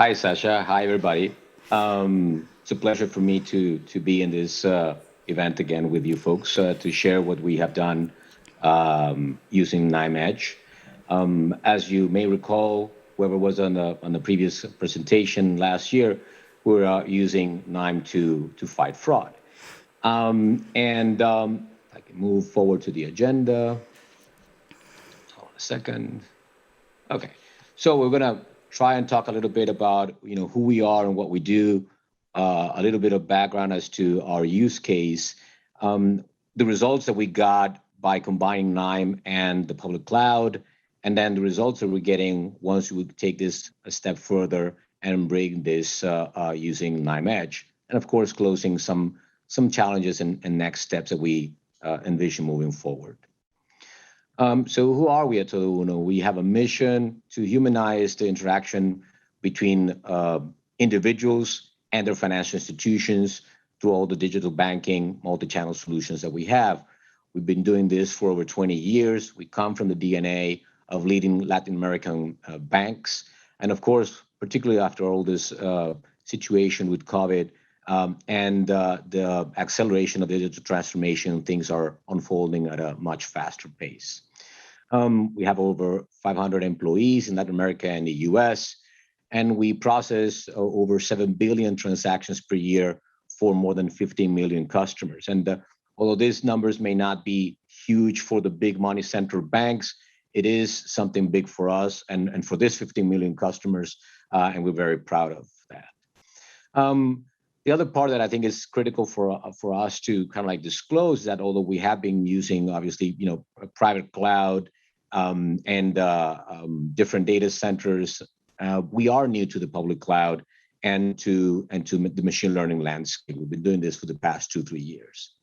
Hi, Sasha. Hi, everybody. It's a pleasure for me to be in this event again with you folks to share what we have done using KNIME Edge. As you may recall, whoever was on the previous presentation last year, we're using KNIME to fight fraud. I can move forward to the agenda. Hold on a second. Okay, so we're gonna try and talk a little bit about who we are and what we do, a little bit of background as to our use case, the results that we got by combining KNIME and the public cloud, and then the results that we're getting once we take this a step further and bring this using KNIME Edge, and of course closing some challenges and next steps that we envision moving forward. So who are we at TODO1? We have a mission to humanize the interaction between individuals and their financial institutions through all the digital banking, multi-channel solutions that we have. We've been doing this for over 20 years. We come from the DNA of leading Latin American banks. And of course, particularly after all this situation with COVID and the acceleration of digital transformation, things are unfolding at a much faster pace. We have over 500 employees in Latin America and the US, and we process over 7 billion transactions per year for more than 15 million customers. And although these numbers may not be huge for the big money center banks, it is something big for us and for this 15 million customers, and we're very proud of that. The other part that I think is critical for us to kind of like disclose that although we have been using obviously a private cloud and different data centers, we are new to the public cloud and to the machine learning landscape. We've been doing this for the past 2-3 years.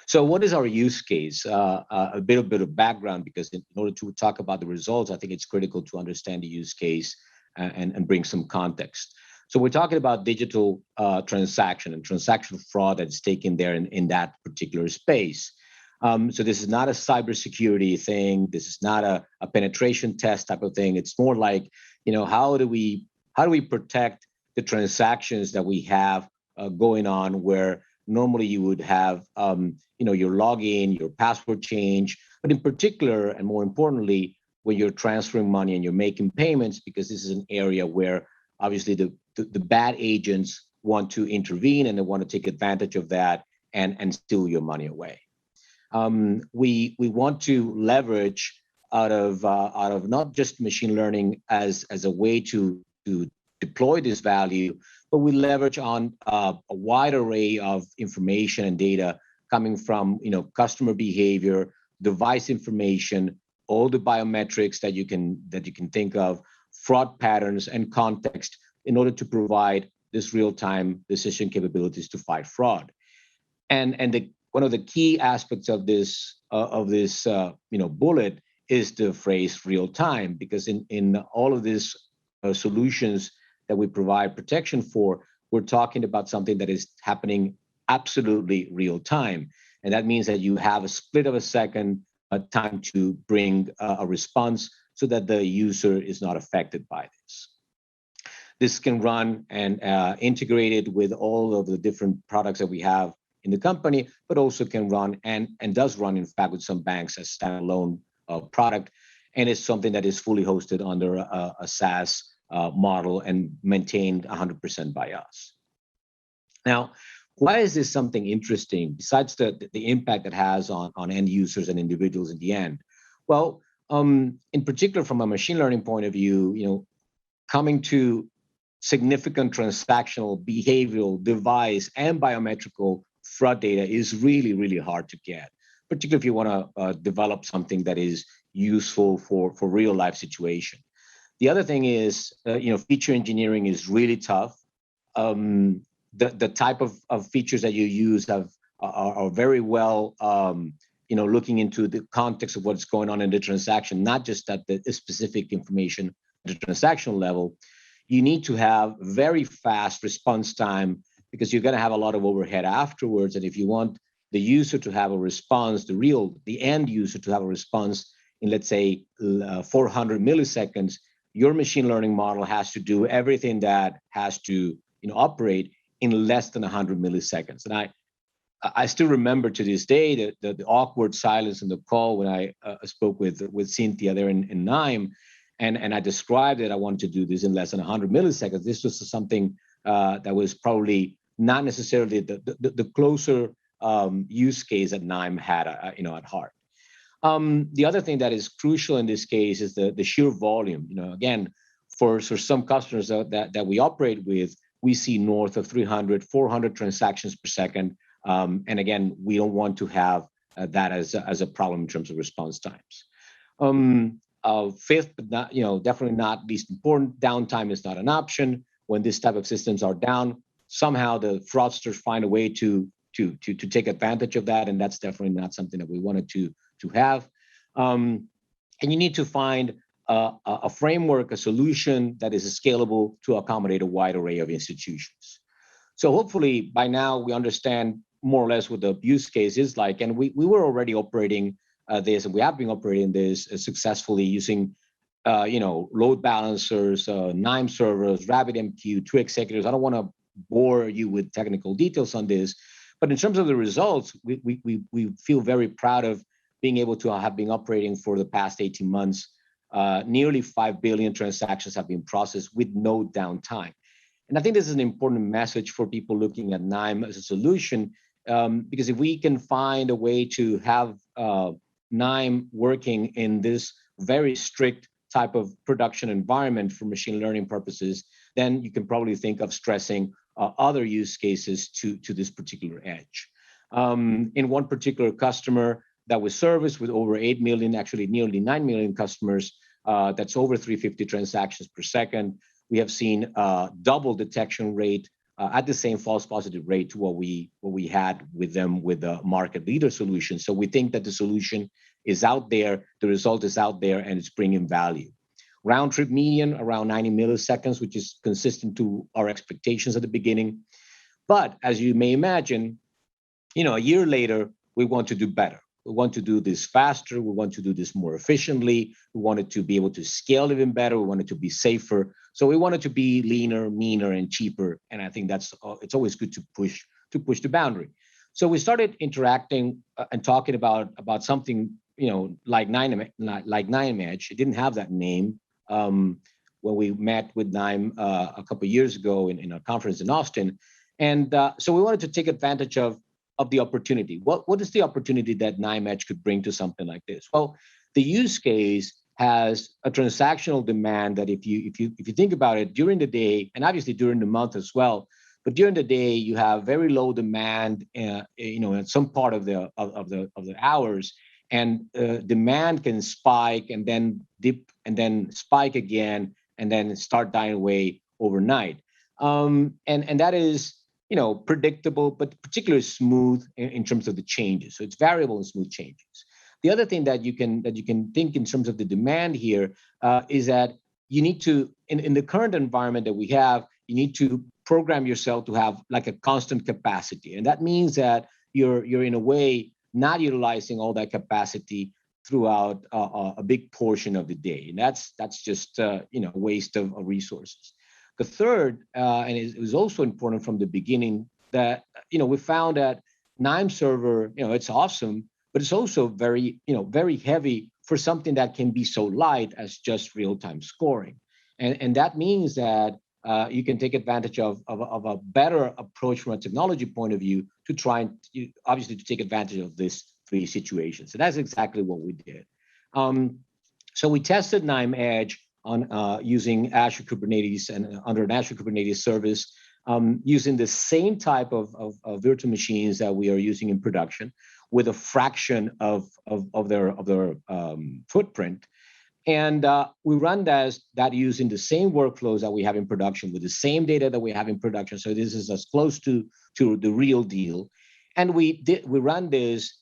So what is our use case? A bit of background, because in order to talk about the results, I think it's critical to understand the use case and bring some context. So we're talking about digital transaction and transactional fraud that's taken there in that particular space. So this is not a cybersecurity thing. This is not a penetration test type of thing. It's more like, how do we protect the transactions that we have going on where normally you would have, your login, your password change, but in particular, and more importantly, when you're transferring money and you're making payments, because this is an area where obviously the bad agents want to intervene and they want to take advantage of that and steal your money away. We want to leverage out of not just machine learning as a way to deploy this value, but we leverage on a wide array of information and data coming from customer behavior, device information, all the biometrics that you can think of, fraud patterns and context in order to provide this real-time decision capabilities to fight fraud. And one of the key aspects of this bullet is the phrase real time, because in all of these solutions that we provide protection for, we're talking about something that is happening absolutely real time. And that means that you have a split of a second time to bring a response so that the user is not affected by this. This can run and integrated with all of the different products that we have in the company, but also can run and does run, in fact, with some banks as standalone product. And it's something that is fully hosted under a SaaS model and maintained 100% by us. Now, why is this something interesting besides the impact it has on end users and individuals in the end? Well, in particular, from a machine learning point of view, coming to significant transactional, behavioral, device, and biometrical fraud data is really, really hard to get, particularly if you want to develop something that is useful for real life situation. The other thing is, feature engineering is really tough. The type of features that you use are very well, looking into the context of what's going on in the transaction, not just at the specific information at the transactional level. You need to have very fast response time because you're going to have a lot of overhead afterwards. And if you want the user to have a response, the end user to have a response in, let's say, 400 milliseconds, your machine learning model has to do everything that has to operate in less than 100 milliseconds. And I still remember to this day the awkward silence in the call when I spoke with Cynthia there in KNIME, and I described that I wanted to do this in less than 100 milliseconds. This was something that was probably not necessarily the closer use case that KNIME had at heart. The other thing that is crucial in this case is the sheer volume. Again, for some customers that we operate with, we see north of 300, 400 transactions per second. And again, we don't want to have that as a problem in terms of response times. Fifth, but not, definitely not least important, downtime is not an option. When this type of systems are down, somehow the fraudsters find a way to take advantage of that, and that's definitely not something that we wanted to have. And you need to find a framework, a solution that is scalable to accommodate a wide array of institutions. So hopefully by now we understand more or less what the use case is like, and we were already operating this, and we have been operating this successfully using load balancers, KNIME servers, RabbitMQ, 2 executors. I don't want to bore you with technical details on this, but in terms of the results, we feel very proud of being able to have been operating for the past 18 months. Nearly 5 billion transactions have been processed with no downtime. And I think this is an important message for people looking at KNIME as a solution, because if we can find a way to have KNIME working in this very strict type of production environment for machine learning purposes, then you can probably think of stressing other use cases to this particular edge. In one particular customer that we service with over 8 million, actually nearly 9 million customers, that's over 350 transactions per second, we have seen double detection rate at the same false positive rate to what we had with them with the market leader solution. So we think that the solution is out there, the result is out there, and it's bringing value. Round trip median around 90 milliseconds, which is consistent to our expectations at the beginning. But as you may imagine, a year later, we want to do better. We want to do this faster. We want to do this more efficiently. We wanted to be able to scale even better. We wanted to be safer. So we wanted to be leaner, meaner, and cheaper. And I think it's always good to push the boundary. So we started interacting and talking about something like KNIME Edge. It didn't have that name when we met with KNIME a couple of years ago in a conference in Austin. And so we wanted to take advantage of the opportunity. What is the opportunity that KNIME Edge could bring to something like this? Well, the use case has a transactional demand that if you think about it during the day, and obviously during the month as well, but during the day you have very low demand, in some part of the hours, and demand can spike and then dip and then spike again and then start dying away overnight. And that is predictable, but particularly smooth in terms of the changes. So it's variable and smooth changes. The other thing that you can think in terms of the demand here is that you need to, in the current environment that we have, you need to program yourself to have like a constant capacity. And that means that you're in a way not utilizing all that capacity throughout a big portion of the day. And that's just waste of resources. The third, and it was also important from the beginning, that we found that KNIME Server, it's awesome, but it's also very heavy for something that can be so light as just real-time scoring, and that means that you can take advantage of a better approach from a technology point of view to try and obviously to take advantage of these three situations. So that's exactly what we did. So we tested KNIME Edge on using Azure Kubernetes and under an Azure Kubernetes service, using the same type of virtual machines that we are using in production, with a fraction of their footprint, and we run that using the same workflows that we have in production, with the same data that we have in production. So this is as close to the real deal, and we run this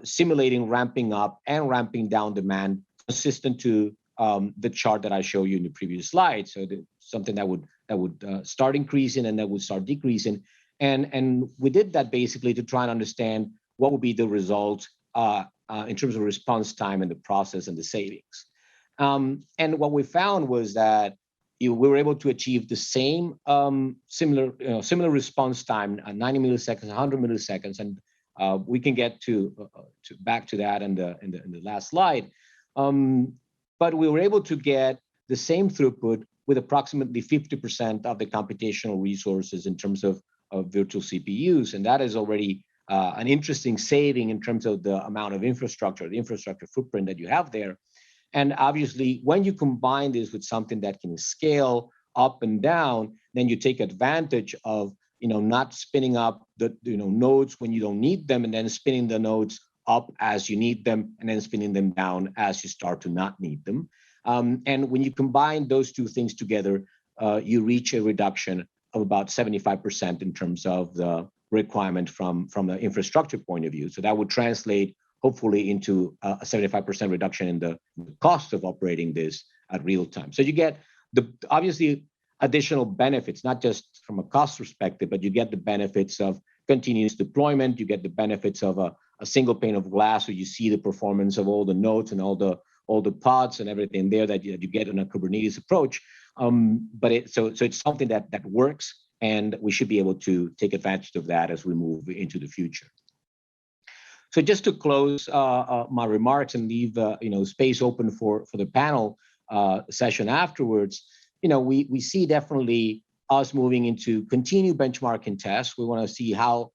simulating ramping up and ramping down demand, consistent to the chart that I showed you in the previous slide. So something that would start increasing and that would start decreasing, and we did that basically to try and understand what would be the result in terms of response time and the process and the savings. And what we found was that we were able to achieve the same similar response time, 90 milliseconds, 100 milliseconds, and we can get to back to that in the last slide. But we were able to get the same throughput with approximately 50% of the computational resources in terms of virtual CPUs, and that is already an interesting saving in terms of the amount of infrastructure, the infrastructure footprint that you have there. And obviously, when you combine this with something that can scale up and down, then you take advantage of not spinning up the nodes when you don't need them, and then spinning the nodes up as you need them, and then spinning them down as you start to not need them. And when you combine those two things together, you reach a reduction of about 75% in terms of the requirement from the infrastructure point of view. So that would translate hopefully into a 75% reduction in the cost of operating this at real time. So you get the obviously additional benefits, not just from a cost perspective, but you get the benefits of continuous deployment. You get the benefits of a single pane of glass where you see the performance of all the nodes and all the pods and everything there that you get in a Kubernetes approach. But so it's something that works, and we should be able to take advantage of that as we move into the future. So just to close my remarks and leave space open for the panel session afterwards, we see definitely us moving into continued benchmarking tests. We want to see how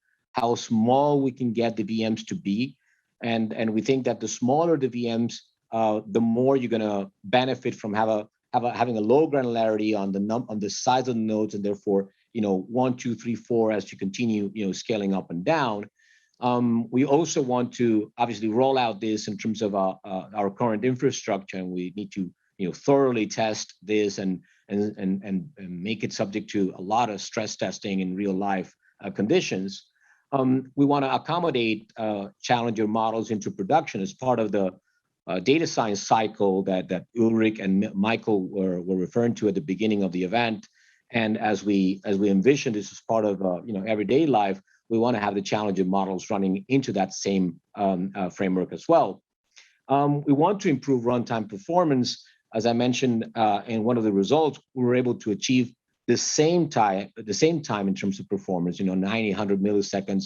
small we can get the VMs to be, and we think that the smaller the VMs, the more you're going to benefit from having a low granularity on the size of the nodes, and therefore 1, 2, 3, 4 as you continue scaling up and down. We also want to obviously roll out this in terms of our current infrastructure, and we need to thoroughly test this and make it subject to a lot of stress testing in real life conditions. We want to accommodate challenger models into production as part of the data science cycle that Ulrich and Michael were referring to at the beginning of the event. And as we envision this as part of everyday life, we want to have the challenger models running into that same framework as well. We want to improve runtime performance. As I mentioned in one of the results, we were able to achieve the same time in terms of performance, 90, 100 milliseconds.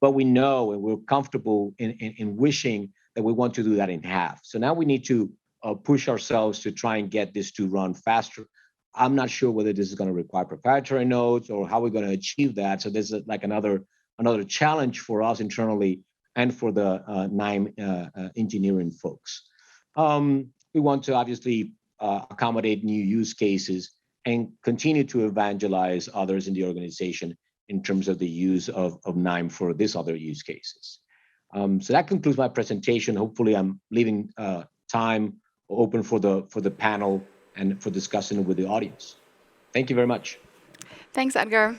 But we know and we're comfortable in wishing that we want to do that in half. So now we need to push ourselves to try and get this to run faster. I'm not sure whether this is going to require proprietary nodes or how we're going to achieve that. So this is like another challenge for us internally and for the KNIME engineering folks. We want to obviously accommodate new use cases and continue to evangelize others in the organization in terms of the use of KNIME for these other use cases. So that concludes my presentation. Hopefully I'm leaving time open for the panel and for discussing with the audience. Thank you very much. Thanks, Edgar.